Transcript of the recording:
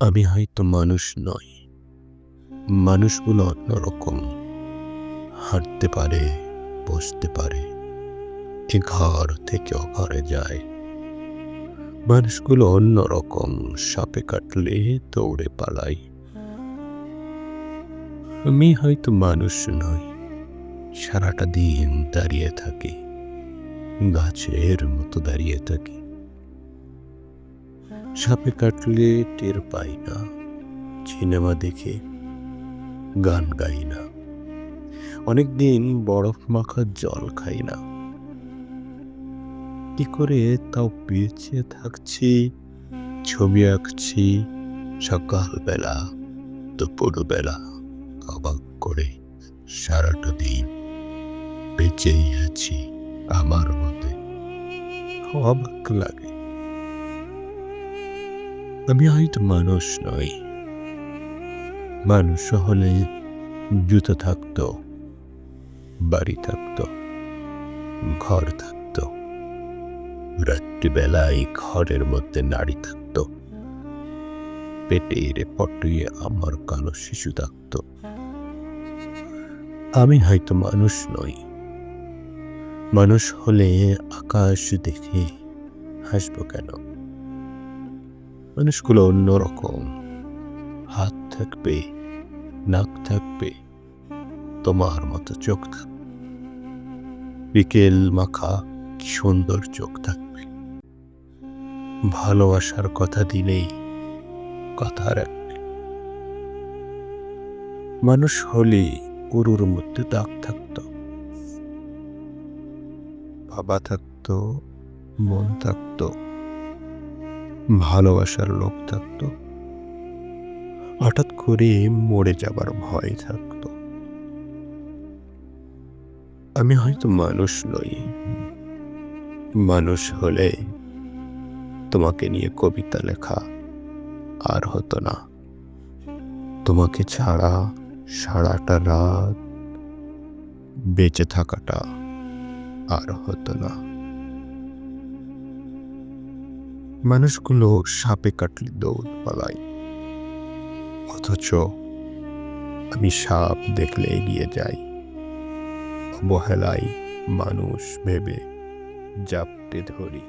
আমি হয়তো মানুষ নই, মানুষগুলো অন্যরকম। হাঁটতে পারে, বসতে পারে, এ ঘর থেকে ও ঘরে যায়। মানুষগুলো অন্যরকম, সাপে কাটলে দৌড়ে পালাই। আমি হয়তো মানুষ নই, সারাটা দিন দাঁড়িয়ে থাকি, গাছের মতো দাঁড়িয়ে থাকি। সাপে কাটলে টের পাই না, সিনেমা দেখে গান গাই না, অনেকদিন বরফ মাখা জল খাই না। কি করে তাও বেঁচে থাকছি, ছবি আঁকছি সকালবেলা, দুপুরবেলা, অবাক করে সারাটা দিন বেঁচেই আছি আমার মতে। অবাক লাগে। আমি হয়তো মানুষ নই, মানুষ হলে জুতো থাকতো, বাড়ি থাকতো, ঘর থাকতো, রাত্রিবেলায় ঘরের মধ্যে নারী থাকতো, পেটের পটিয়ে আমার কালো শিশু থাকতো। আমি হয়তো মানুষ নই, মানুষ হলে আকাশ দেখে হাসবো কেন? মানুষগুলো অন্যরকম, হাত থাকবে, নাক থাকবে, তোমার মতো চোখ থাকবে, বিকেল মাখা কি সুন্দর চোখ থাকবে। ভালোবাসার কথা দিলেই কথা রাখবে। মানুষ হলে গরুর মধ্যে দাগ থাকতো, বাবা থাকতো, মন থাকতো, ভালোবাসার লোক থাকতো, হঠাৎ করে মরে যাবার ভয় থাকতো। আমি হয়তো মানুষ নই, মানুষ হলে তোমাকে নিয়ে কবিতা লেখা আর হতো না, তোমাকে ছাড়া সারাটা রাত বেঁচে থাকাটা আর হতো না। মানুষগুলো সাপে কাটলে দৌড় পালায়, অথচ আমি সাপ দেখলে এগিয়ে যাই, অবহেলায় মানুষ ভেবে জাপটে ধরি।